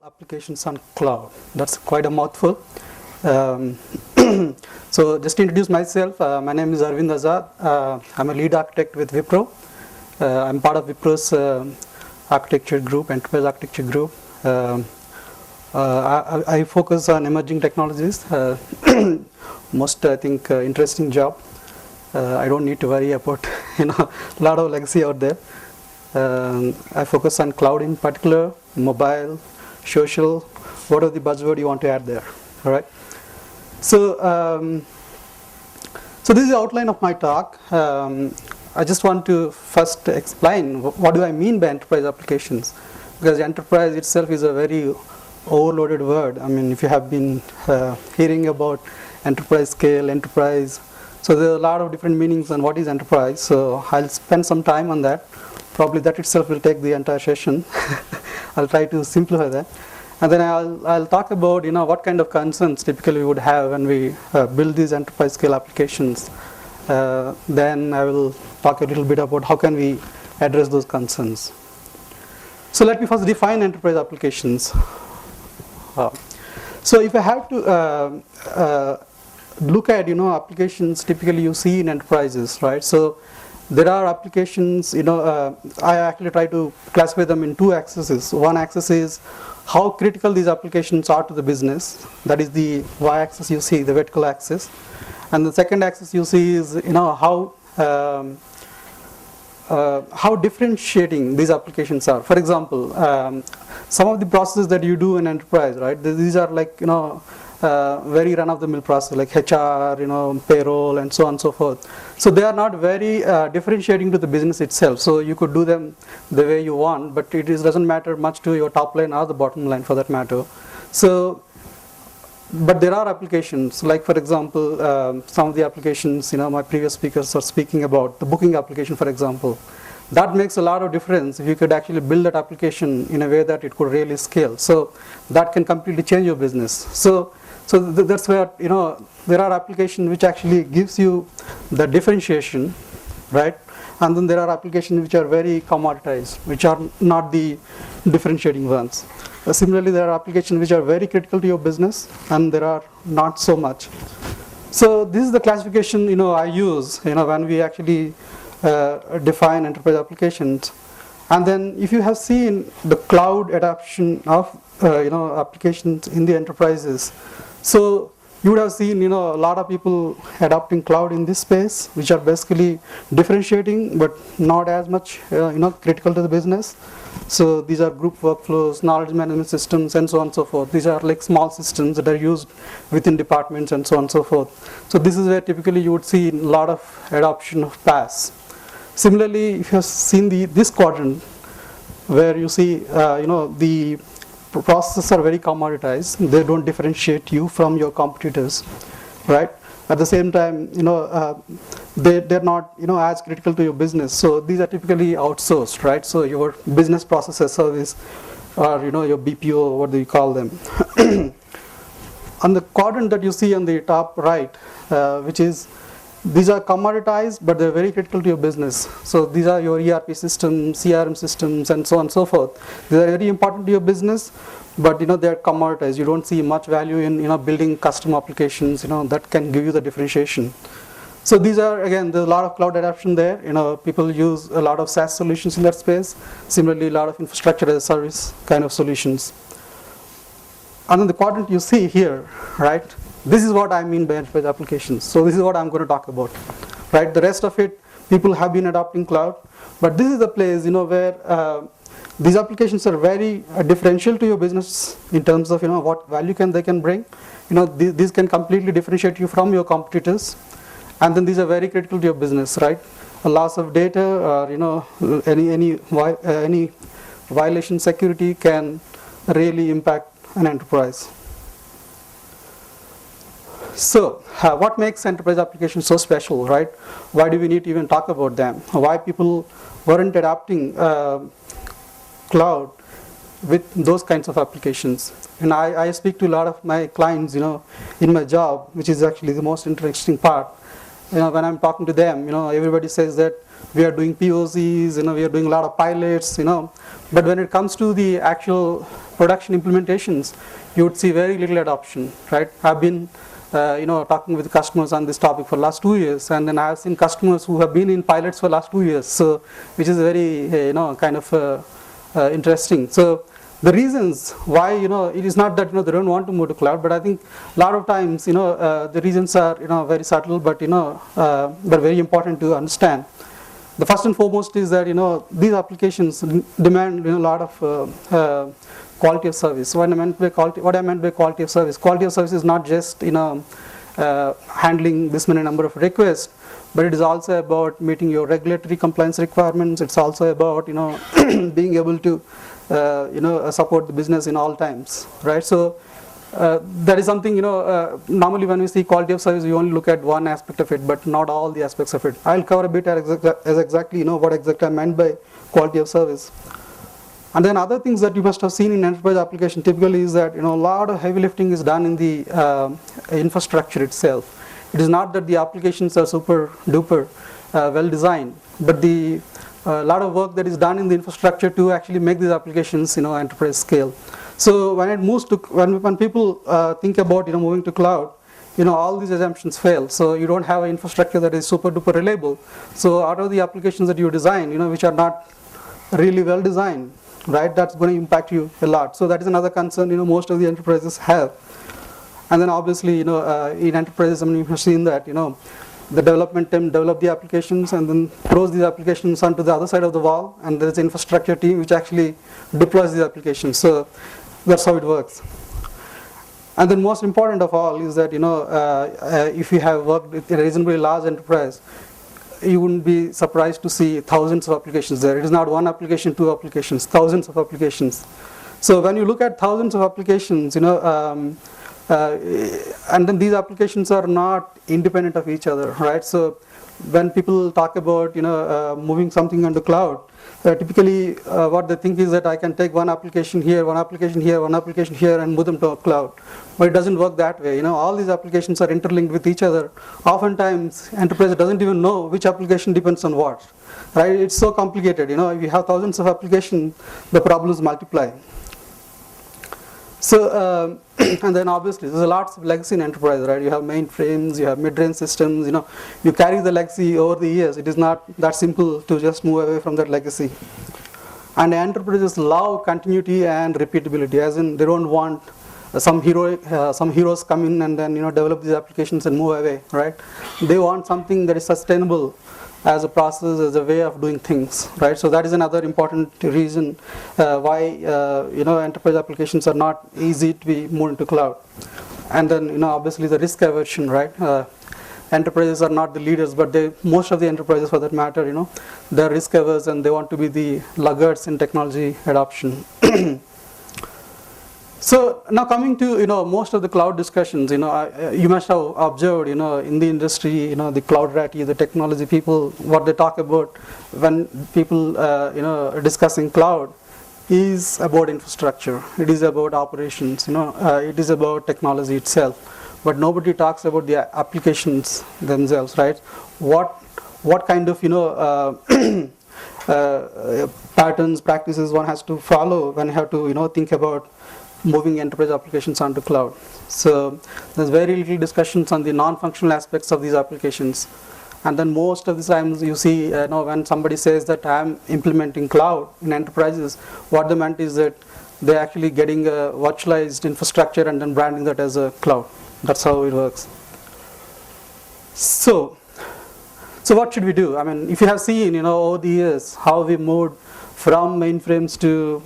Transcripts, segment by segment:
applications on cloud. That's quite a mouthful. Um, so just to introduce myself, my name is Arvind Azad. I'm a lead architect with Wipro. I'm part of Wipro's architecture group, enterprise architecture group. I focus on emerging technologies. Most, I think, interesting job. I don't need to worry about a lot of legacy out there. I focus on cloud in particular, mobile, social, whatever the buzzword you want to add there. All right. So, so this is the outline of my talk. I just want to first explain what do I mean by enterprise applications, because enterprise itself is a very overloaded word. I mean, if you have been hearing about enterprise scale, enterprise, so there are a lot of different meanings on what is enterprise. So I'll spend some time on that. Probably that itself will take the entire session. I'll try to simplify that. And then I'll talk about what kind of concerns typically we would have when we build these enterprise scale applications. Then I will talk a little bit about how can we address those concerns. So let me first define enterprise applications. So if I have to look at applications typically you see in enterprises, right? So there are applications, I actually try to classify them in two axes. One axis is how critical these applications are to the business. That is the y-axis you see, the vertical axis. And the second axis you see is how differentiating these applications are. For example, some of the processes that you do in enterprise, right? These are like very run-of-the-mill process like HR, payroll, and so on and so forth. So they are not very differentiating to the business itself. So you could do them the way you want, but it doesn't matter much to your top line or the bottom line for that matter. So, but there are applications like, for example, some of the applications, my previous speakers are speaking about the booking application, for example. That makes a lot of difference if you could actually build that application in a way that it could really scale. So that can completely change your business. So that's where there are applications which actually gives you the differentiation, right? And then there are applications which are very commoditized, which are not the differentiating ones. Similarly, there are applications which are very critical to your business, and there are not so much. So this is the classification I use when we actually define enterprise applications. And then if you have seen the cloud adoption of applications in the enterprises, so you would have seen a lot of people adopting cloud in this space, which are basically differentiating but not as much critical to the business. So these are group workflows, knowledge management systems, and so on and so forth. These are like small systems that are used within departments and so on and so forth. So this is where typically you would see a lot of adoption of PaaS. Similarly, if you have seen this quadrant, where you see the processes are very commoditized, they don't differentiate you from your competitors, right? At the same time, they're not as critical to your business. So these are typically outsourced, right? So your business process as service, or your BPO, what do you call them? On the quadrant that you see on the top right, which is these are commoditized, but they're very critical to your business. So these are your ERP systems, CRM systems, and so on and so forth. They are very important to your business, but they're commoditized. You don't see much value in building custom applications that can give you the differentiation. So these are, again, there's a lot of cloud adoption there. People use a lot of SaaS solutions in that space. Similarly, a lot of infrastructure as a service kind of solutions. And then the quadrant you see here, right? This is what I mean by enterprise applications. So this is what I'm going to talk about, right? The rest of it, people have been adopting cloud, but this is the place, where these applications are very differential to your business in terms of, what value they can bring. These can completely differentiate you from your competitors, and then these are very critical to your business, right? A loss of data, or any violation security can really impact an enterprise. So, what makes enterprise applications so special, right? Why do we need to even talk about them? Why people weren't adopting cloud with those kinds of applications? And I speak to a lot of my clients, in my job, which is actually the most interesting part. when I'm talking to them, everybody says that we are doing POCs, we are doing a lot of pilots, but when it comes to the actual production implementations, you would see very little adoption, right? I've been talking with customers on this topic for the last 2 years, and then I have seen customers who have been in pilots for the last 2 years, so which is very kind of interesting. So the reasons why it is not that they don't want to move to cloud, but I think a lot of times the reasons are very subtle, but but very important to understand. The first and foremost is that these applications demand a lot of quality of service. What I meant by quality of service is not just handling this many number of requests, but it is also about meeting your regulatory compliance requirements. It's also about being able to support the business in all times, right? So that is something normally when we see quality of service, we only look at one aspect of it, but not all the aspects of it. I'll cover a bit as exactly what exactly I meant by quality of service. And then other things that you must have seen in enterprise application typically is that a lot of heavy lifting is done in the infrastructure itself. It is not that the applications are super duper well designed, but the lot of work that is done in the infrastructure to actually make these applications enterprise scale. So when it moves to when people think about moving to cloud, all these assumptions fail. So you don't have an infrastructure that is super duper reliable. So out of the applications that you design, which are not really well designed, right, that's going to impact you a lot. So that is another concern most of the enterprises have. And then obviously in enterprises, you have seen that the development team develop the applications and then throws these applications onto the other side of the wall, and there is an infrastructure team which actually deploys the applications. So that's how it works. And then most important of all is that if you have worked with a reasonably large enterprise, you wouldn't be surprised to see thousands of applications there. It is not one application, two applications, thousands of applications. So when you look at thousands of applications, and then these applications are not independent of each other, right? So when people talk about moving something onto cloud, typically what they think is that I can take one application here, one application here, one application here, and move them to a cloud. But it doesn't work that way. All these applications are interlinked with each other. Oftentimes, enterprise doesn't even know which application depends on what, right? It's so complicated. If you have thousands of applications, the problems multiply. So, and then obviously there's lots of legacy in enterprise, right? You have mainframes, you have mid-range systems, you carry the legacy over the years. It is not that simple to just move away from that legacy. And enterprises love continuity and repeatability, as in they don't want some heroes come in and then develop these applications and move away, right? They want something that is sustainable as a process, as a way of doing things, right? So that is another important reason why enterprise applications are not easy to be moved into cloud. And then obviously the risk aversion, right? Enterprises are not the leaders, but most of the enterprises, for that matter, they're risk averse and they want to be the laggards in technology adoption. So now coming to most of the cloud discussions, you must have observed in the industry, the cloud-ratty, the technology people, what they talk about when people are discussing cloud is about infrastructure. It is about operations. It is about technology itself. But nobody talks about the applications themselves, right? What kind of patterns, practices one has to follow when you have to think about moving enterprise applications onto cloud. So there's very little discussions on the non-functional aspects of these applications. And then most of the times you see when somebody says that I'm implementing cloud in enterprises, what they meant is that they're actually getting a virtualized infrastructure and then branding that as a cloud. That's how it works. So what should we do? I mean, if you have seen over the years how we moved from mainframes to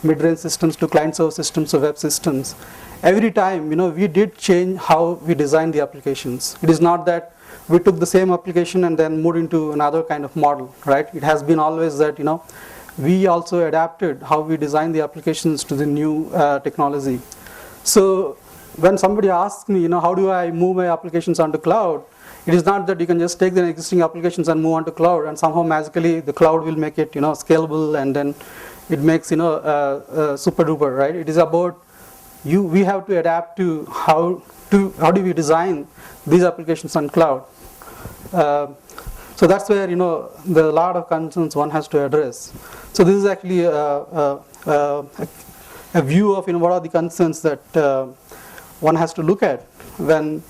mid-range systems to client-server systems to web systems, every time we did change how we design the applications. It is not that we took the same application and then moved into another kind of model, right? It has been always that we also adapted how we design the applications to the new technology. So when somebody asks me how do I move my applications onto cloud, it is not that you can just take the existing applications and move on to cloud and somehow magically the cloud will make it scalable and then it makes super duper, right? It is about we have to adapt to how do we design these applications on cloud. So that's where there are a lot of concerns one has to address. So this is actually a view of what are the concerns that one has to look at when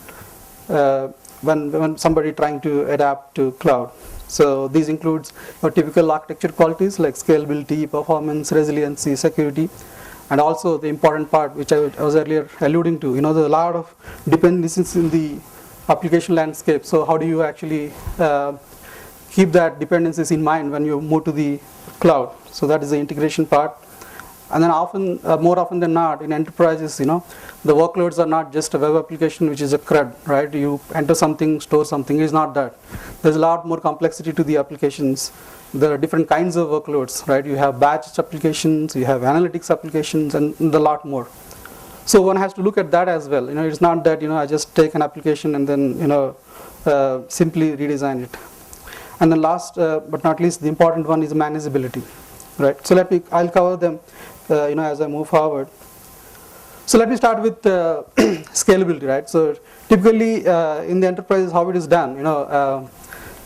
somebody trying to adapt to cloud. So these includes typical architecture qualities like scalability, performance, resiliency, security, and also the important part which I was earlier alluding to. There are a lot of dependencies in the application landscape. So how do you actually keep that dependencies in mind when you move to the cloud? So that is the integration part. And then more often than not, in enterprises, the workloads are not just a web application, which is a CRUD, right? You enter something, store something. It's not that. There's a lot more complexity to the applications. There are different kinds of workloads, right? You have batch applications, you have analytics applications, and a lot more. So one has to look at that as well. It's not that I just take an application and then simply redesign it. And then last but not least, the important one is manageability, right? So I'll cover them as I move forward. So let me start with scalability, right? So typically in the enterprise, how it is done,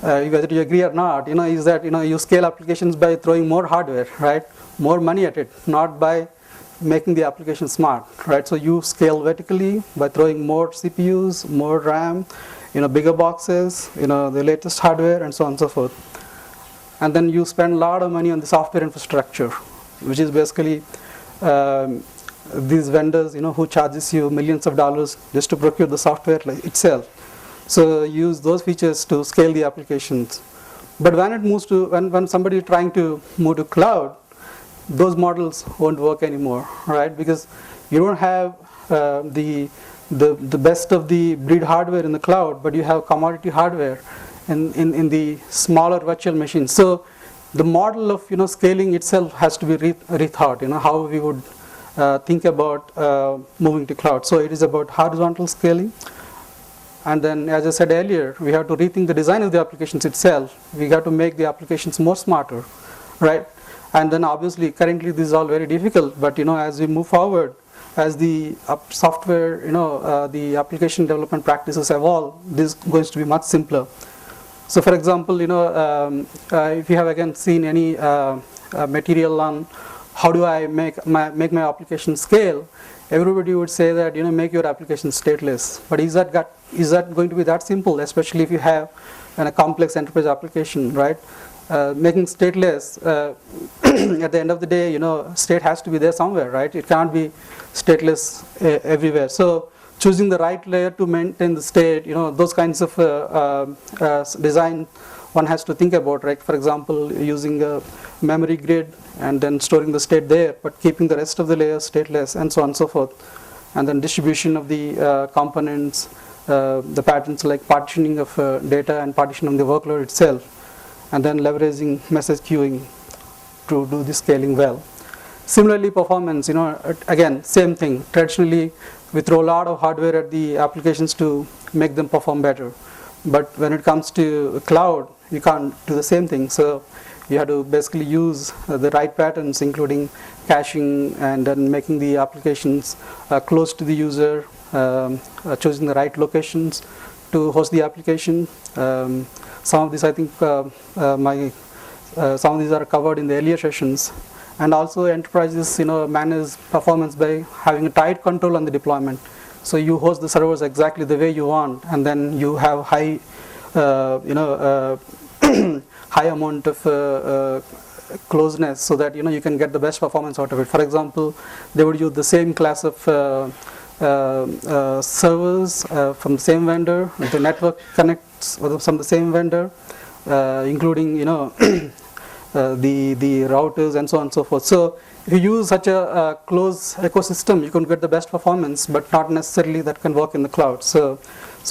whether you agree or not, is that you scale applications by throwing more hardware, right? More money at it, not by making the application smart, right? So you scale vertically by throwing more CPUs, more RAM, bigger boxes, the latest hardware, and so on and so forth. And then you spend a lot of money on the software infrastructure, which is basically these vendors, who charges you millions of dollars just to procure the software itself. So use those features to scale the applications. But when it moves to when somebody is trying to move to cloud, those models won't work anymore, right? Because you don't have the best of the breed hardware in the cloud, but you have commodity hardware in the smaller virtual machines. So the model of scaling itself has to be rethought. How we would think about moving to cloud. So it is about horizontal scaling. And then, as I said earlier, we have to rethink the design of the applications itself. We have to make the applications more smarter, right? And then obviously, currently this is all very difficult, but as we move forward, as the software, the application development practices evolve, this is going to be much simpler. So for example, if you have again seen any material on how do I make my application scale, everybody would say that make your application stateless. But is that going to be that simple, especially if you have a complex enterprise application, right? Making stateless, at the end of the day, state has to be there somewhere, right? It can't be stateless everywhere. So choosing the right layer to maintain the state, those kinds of design one has to think about, right? For example, using a memory grid and then storing the state there, but keeping the rest of the layers stateless, and so on and so forth. And then distribution of the components, the patterns like partitioning of data and partitioning the workload itself, and then leveraging message queuing to do the scaling well. Similarly, performance, again, same thing. Traditionally, we throw a lot of hardware at the applications to make them perform better. But when it comes to cloud, you can't do the same thing. So you have to basically use the right patterns, including caching and then making the applications close to the user, choosing the right locations to host the application. Some of these, I think, some of these are covered in the earlier sessions. And also, enterprises, manage performance by having a tight control on the deployment. So you host the servers exactly the way you want, and then you have high, high amount of closeness, so that you can get the best performance out of it. For example, they would use the same class of servers from the same vendor. The network connects from the same vendor, including the routers and so on and so forth. So if you use such a close ecosystem, you can get the best performance, but not necessarily that can work in the cloud. So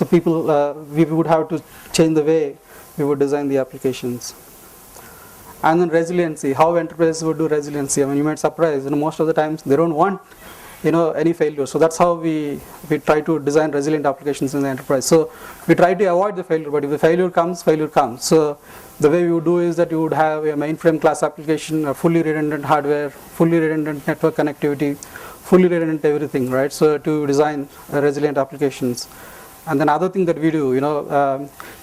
people, we would have to change the way we would design the applications. And then resiliency, how enterprises would do resiliency. I mean, you might surprise, most of the times they don't want any failure. So that's how we try to design resilient applications in the enterprise. So we try to avoid the failure, but if the failure comes, failure comes. So the way we would do is that you would have a mainframe class application, a fully redundant hardware, fully redundant network connectivity, fully redundant everything, right? So to design resilient applications. And then other thing that we do, if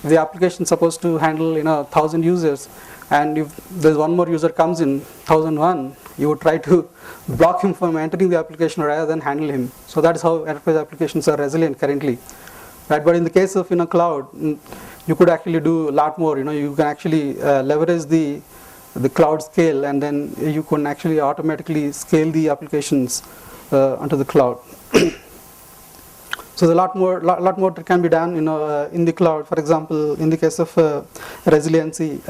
the application is supposed to handle 1,000 users, and if there's one more user comes in 1,001, you would try to block him from entering the application rather than handle him. So that is how enterprise applications are resilient currently, right? But in the case of cloud, you could actually do a lot more. You can actually leverage the cloud scale, and then you can actually automatically scale the applications onto the cloud. So there's a lot more that can be done in the cloud. For example, in the case of resiliency,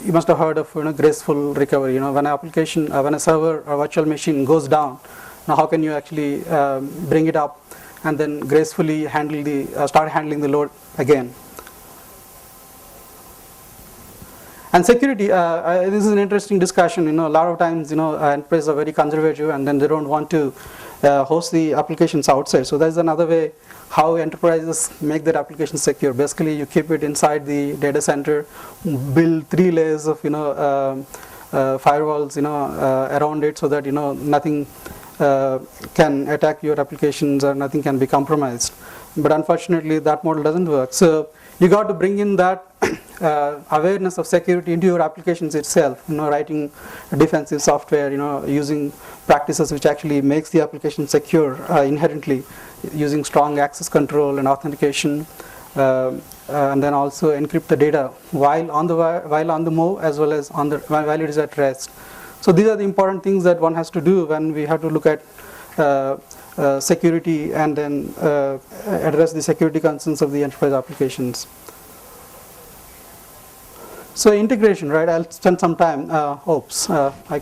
you must have heard of graceful recovery. When an application, when a server or virtual machine goes down, now how can you actually bring it up and then gracefully start handling the load again? And security, this is an interesting discussion. A lot of times, enterprises are very conservative, and then they don't want to host the applications outside. So that's another way how enterprises make their applications secure. Basically, you keep it inside the data center, build 3 layers of firewalls around it, so that nothing can attack your applications or nothing can be compromised. But unfortunately, that model doesn't work. So you got to bring in that awareness of security into your applications itself. Writing defensive software, using practices which actually makes the application secure inherently, using strong access control and authentication, and then also encrypt the data while on the move, as well as while it is at rest. So these are the important things that one has to do when we have to look at security and then address the security concerns of the enterprise applications. So integration, right? I'll spend some time. The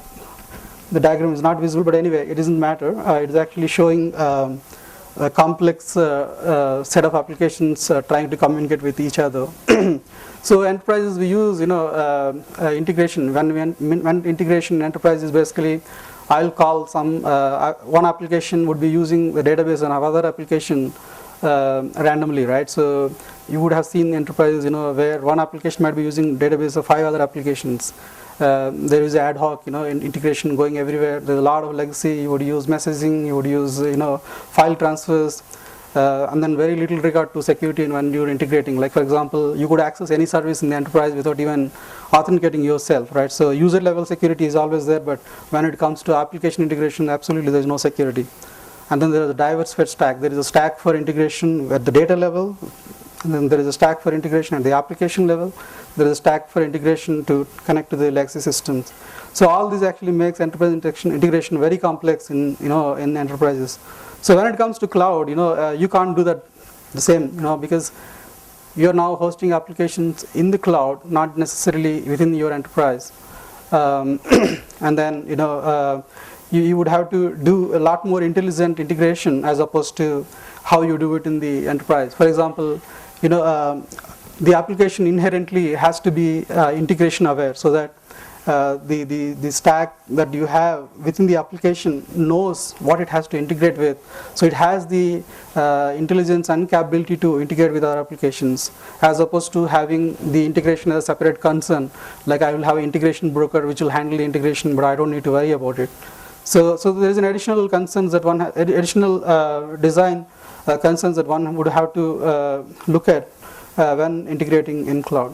diagram is not visible, but anyway, it doesn't matter. It is actually showing a complex set of applications trying to communicate with each other. So enterprises, we use integration. When integration in enterprise is basically, I'll call one application would be using the database and another application randomly, right? So you would have seen enterprises, where one application might be using database of 5 other applications. There is ad hoc, integration going everywhere. There's a lot of legacy. You would use messaging, you would use, file transfers, and then very little regard to security when you're integrating. Like, for example, you could access any service in the enterprise without even authenticating yourself, right? So user level security is always there, but when it comes to application integration, absolutely there's no security. And then there is a diversified stack. There is a stack for integration at the data level, and then there is a stack for integration at the application level. There is a stack for integration to connect to the legacy systems. So all this actually makes enterprise integration very complex in enterprises. So when it comes to cloud, you can't do that the same, because you're now hosting applications in the cloud, not necessarily within your enterprise. And then you would have to do a lot more intelligent integration as opposed to how you do it in the enterprise. For example, the application inherently has to be integration aware, so that the stack that you have within the application knows what it has to integrate with. So it has the intelligence and capability to integrate with other applications, as opposed to having the integration as a separate concern. Like, I will have an integration broker which will handle the integration, but I don't need to worry about it. So there is an additional concerns that additional design concerns that one would have to look at when integrating in cloud.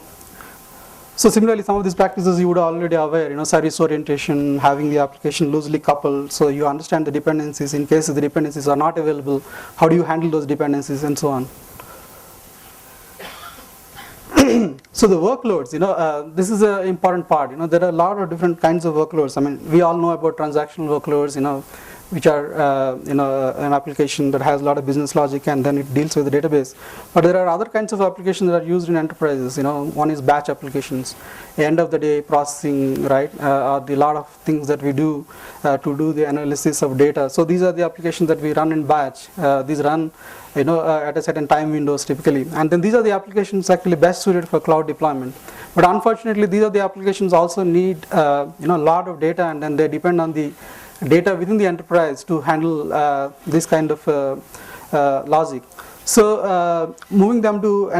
So similarly, some of these practices you would already aware, service orientation, having the application loosely coupled, so you understand the dependencies. In case the dependencies are not available, how do you handle those dependencies, and so on. So the workloads, this is an important part. There are a lot of different kinds of workloads. I mean, we all know about transactional workloads, which are an application that has a lot of business logic, and then it deals with the database. But there are other kinds of applications that are used in enterprises. One is batch applications, end of the day processing, right? Are the lot of things that we do to do the analysis of data. So these are the applications that we run in batch. These run at a certain time windows typically, and then these are the applications actually best suited for cloud deployment. But unfortunately, these are the applications also need a lot of data, and then they depend on the data within the enterprise to handle this kind of logic. So moving them to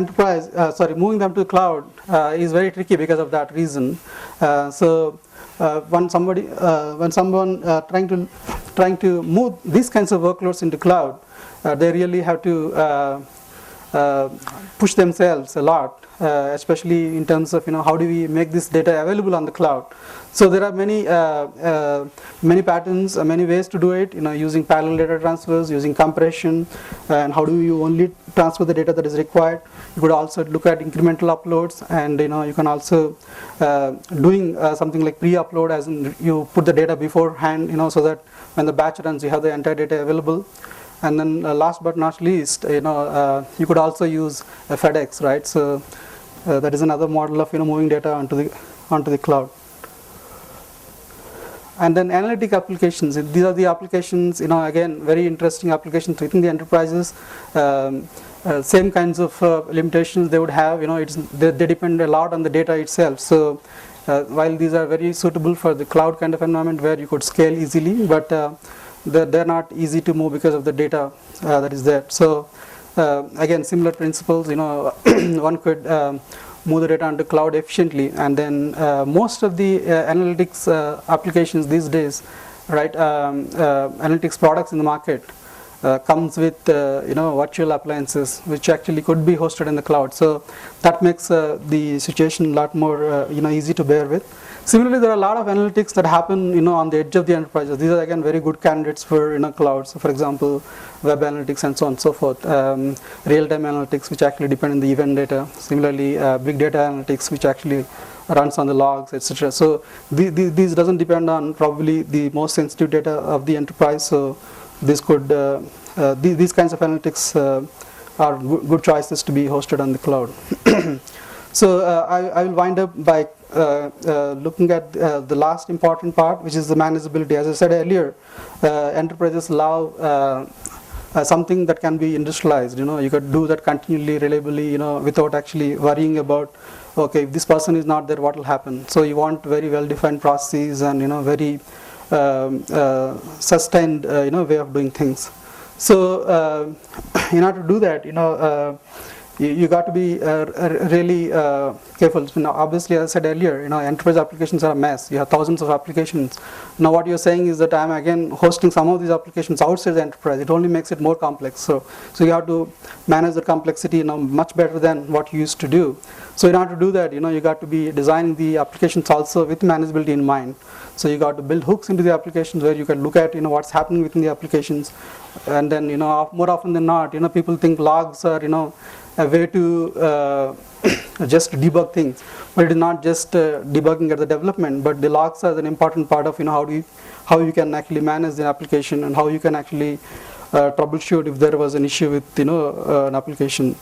moving them to cloud is very tricky because of that reason. When someone trying trying to move these kinds of workloads into cloud, they really have to push themselves a lot, especially in terms of how do we make this data available on the cloud. So there are many patterns, many ways to do it. Using parallel data transfers, using compression, and how do you only transfer the data that is required. You could also look at incremental uploads, and you can also doing something like pre-upload, as in you put the data beforehand, so that when the batch runs, you have the entire data available. And then last but not least, you could also use FedEx, right? So that is another model of moving data onto the cloud. And then analytic applications. These are the applications, again, very interesting applications within the enterprises. Same kinds of limitations they would have. They depend a lot on the data itself. So while these are very suitable for the cloud kind of environment where you could scale easily, but they're not easy to move because of the data that is there. So again, similar principles. One could move the data onto cloud efficiently, and then most of the analytics applications these days, right? Analytics products in the market comes with virtual appliances, which actually could be hosted in the cloud. So that makes the situation a lot more easy to bear with. Similarly, there are a lot of analytics that happen on the edge of the enterprises. These are again very good candidates for cloud. So for example, web analytics and so on and so forth. Real-time analytics, which actually depend on the event data. Similarly, big data analytics, which actually runs on the logs, etc. So these doesn't depend on probably the most sensitive data of the enterprise. So this could these kinds of analytics are good choices to be hosted on the cloud. So I will wind up by looking at the last important part, which is the manageability. As I said earlier, enterprises love something that can be industrialized. You could do that continually, reliably, without actually worrying about, okay, if this person is not there, what will happen? So you want very well-defined processes and very sustained way of doing things. So in order to do that, you got to be really careful. Obviously, as I said earlier, enterprise applications are a mess. You have thousands of applications. Now, what you're saying is that I'm again hosting some of these applications outside the enterprise. It only makes it more complex. So you have to manage the complexity much better than what you used to do. So in order to do that, you got to be designing the applications also with manageability in mind. So you got to build hooks into the applications where you can look at what's happening within the applications, and then more often than not, people think logs are a way to just debug things, but it is not just debugging at the development, but the logs are an important part of how you can actually manage the application and how you can actually troubleshoot if there was an issue with an application.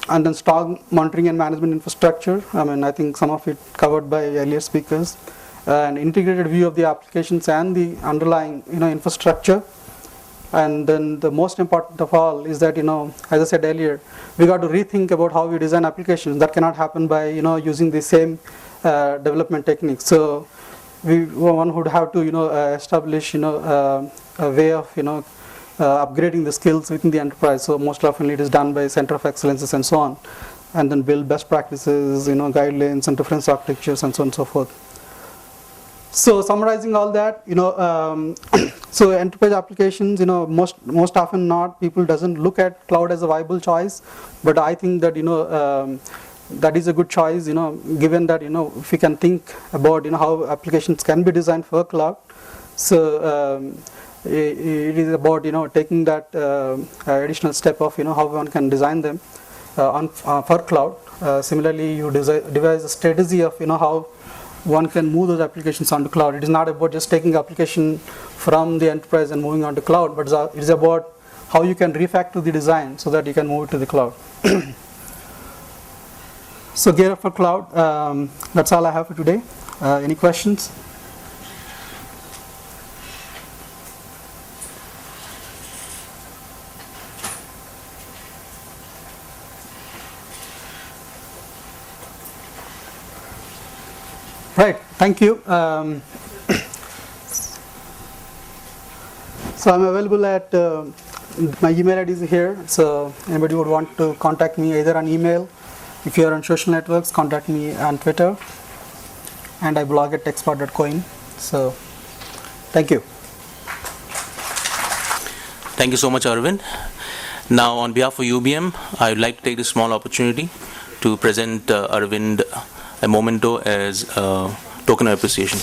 And then strong monitoring and management infrastructure. I think some of it covered by earlier speakers. An integrated view of the applications and the underlying infrastructure. And then the most important of all is that as I said earlier, we got to rethink about how we design applications. That cannot happen by using the same development techniques. So one would have to establish a way of upgrading the skills within the enterprise. So most often it is done by center of excellences and so on, and then build best practices, guidelines and reference architectures and so on and so forth. So summarizing all that, so enterprise applications, most often not, people doesn't look at cloud as a viable choice, but I think that that is a good choice, given that if we can think about how applications can be designed for cloud. So it is about taking that additional step of how one can design them for cloud. Similarly, you devise a strategy of how one can move those applications onto cloud. It is not about just taking application from the enterprise and moving onto cloud, but it is about how you can refactor the design so that you can move it to the cloud. So gear up for cloud. That's all I have for today. Any questions? Right, thank you. So I'm available at, my email ID is here, so anybody would want to contact me either on email. If you are on social networks, contact me on Twitter, and I blog at techspot.coin. So thank you. Thank you so much, Arvind. Now, on behalf of UBM, I would like to take this small opportunity to present Arvind a memento as a token of appreciation.